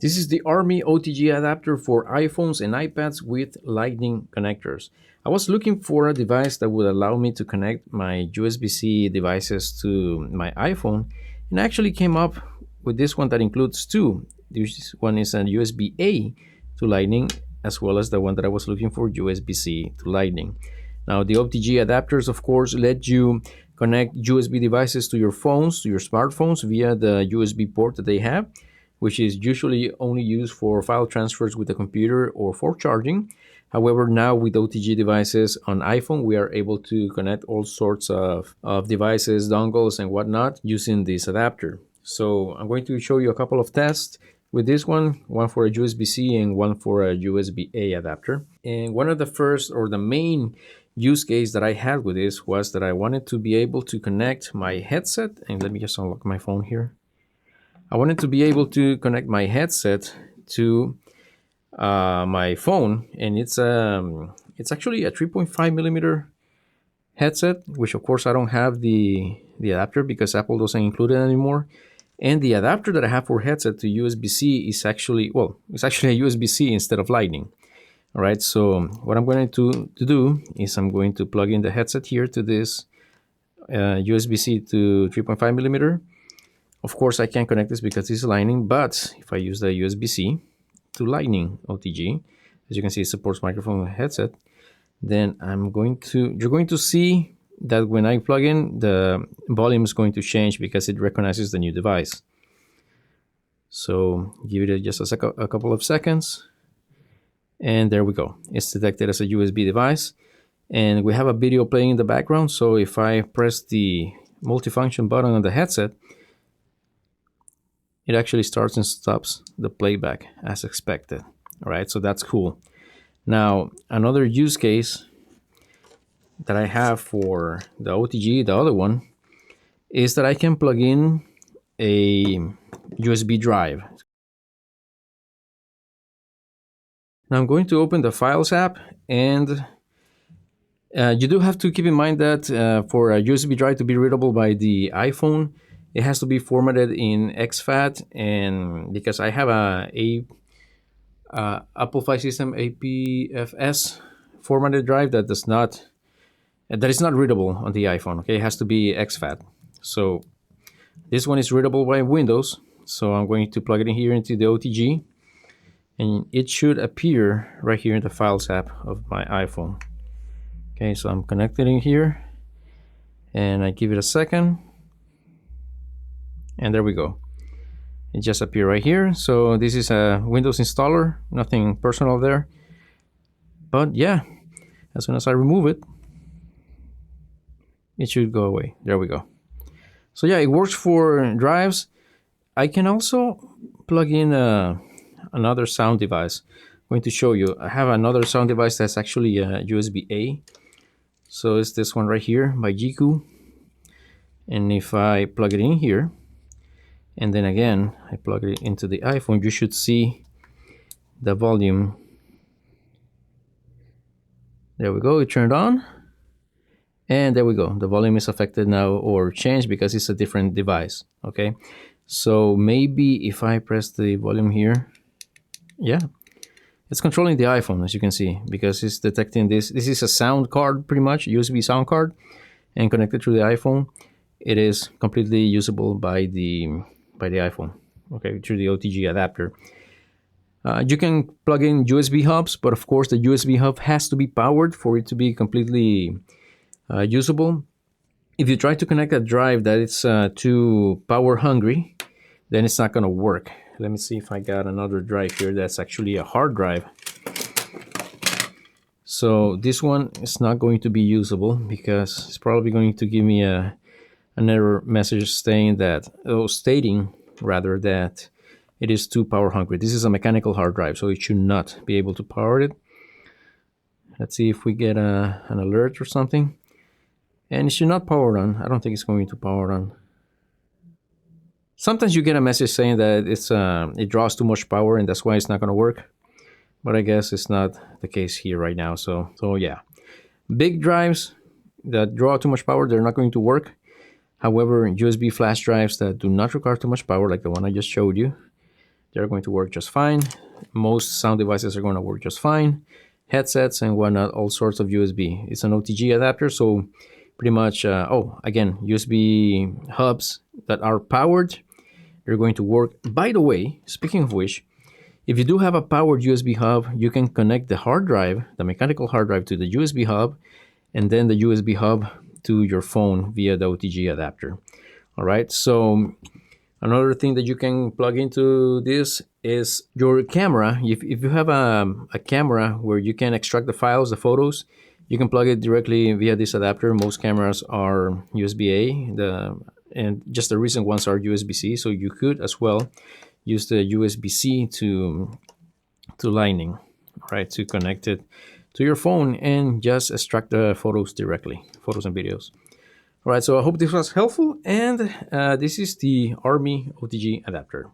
This is the AreMe OTG adapter for iPhones and iPads with Lightning connectors. I was looking for a device that would allow me to connect my USB-C devices to my iPhone, and I actually came up with this one that includes two. This one is a USB-A to Lightning, as well as the one that I was looking for, USB-C to Lightning. Now, the OTG adapters, of course, let you connect USB devices to your phones, to your smartphones, via the USB port that they have, which is usually only used for file transfers with the computer or for charging. However, now with OTG devices on iPhone, we are able to connect all sorts of devices, dongles, and whatnot using this adapter. So I'm going to show you a couple of tests with this one for a USB-C and one for a USB-A adapter. And one of the first, or the main use case that I had with this, was that I wanted to be able to connect my headset. And let me just unlock my phone here. I wanted to be able to connect my headset to my phone, and it's actually a 3.5 millimeter headset, which of course I don't have the adapter because Apple doesn't include it anymore. And the adapter that I have for headset to USB-C is actually, well, it's actually a USB-C instead of Lightning. All right, so what I'm going to do is I'm going to plug in the headset here to this USB-C to 3.5 millimeter. Of course, I can't connect this because it's Lightning, but if I use the USB-C to Lightning OTG, as you can see, it supports microphone and headset, then you're going to see that when I plug in, the volume is going to change because it recognizes the new device. So give it just a couple of seconds, and there we go. It's detected as a USB device, and we have a video playing in the background. So if I press the multifunction button on the headset, it actually starts and stops the playback as expected. All right, so that's cool. Now, another use case that I have for the OTG, the other one, is that I can plug in a USB drive. Now I'm going to open the Files app, and you do have to keep in mind that for a USB drive to be readable by the iPhone, it has to be formatted in exFAT, and because I have Apple File System APFS formatted drive that is not readable on the iPhone. Okay, it has to be exFAT. So this one is readable by Windows. So I'm going to plug it in here into the OTG, and it should appear right here in the Files app of my iPhone. Okay, so I'm connected in here, and I give it a second. And there we go. It just appeared right here. So this is a Windows installer, nothing personal there. But yeah, as soon as I remove it, it should go away. There we go. So yeah, it works for drives. I can also plug in another sound device. I'm going to show you. I have another sound device that's actually a USB-A. So it's this one right here by 𝚾𝙖𝙨. And if I plug it in here, and then again, I plug it into the iPhone, you should see the volume. There we go, it turned on. And there we go, the volume is affected now or changed because it's a different device, okay? So maybe if I press the volume here, yeah, it's controlling the iPhone, as you can see, because it's detecting this. This is a sound card, pretty much, USB sound card, and connected to the iPhone. It is completely usable by the iPhone, okay, through the OTG adapter. You can plug in USB hubs, but of course the USB hub has to be powered for it to be completely usable. If you try to connect a drive that is too power hungry, then it's not going to work. Let me see if I got another drive here that's actually a hard drive. So this one is not going to be usable because it's probably going to give me an error message stating that it is too power hungry. This is a mechanical hard drive, so it should not be able to power it. Let's see if we get an alert or something. And it should not power on. I don't think it's going to power on. Sometimes you get a message saying that it draws too much power and that's why it's not going to work. But I guess it's not the case here right now. So yeah, big drives that draw too much power, they're not going to work. However, USB flash drives that do not require too much power, like the one I just showed you, they're going to work just fine. Most sound devices are going to work just fine. Headsets and whatnot, all sorts of USB. It's an OTG adapter, so pretty much, again, USB hubs that are powered, they're going to work. By the way, speaking of which, if you do have a powered USB hub, you can connect the hard drive, the mechanical hard drive, to the USB hub, and then the USB hub to your phone via the OTG adapter. All right, so another thing that you can plug into this is your camera. If you have a camera where you can extract the files, the photos, you can plug it directly via this adapter. Most cameras are USB-A, and just the recent ones are USB-C, so you could as well use the USB-C to Lightning, right, to connect it to your phone and just extract the photos directly, photos and videos. All right, so I hope this was helpful, and this is the AreMe OTG adapter.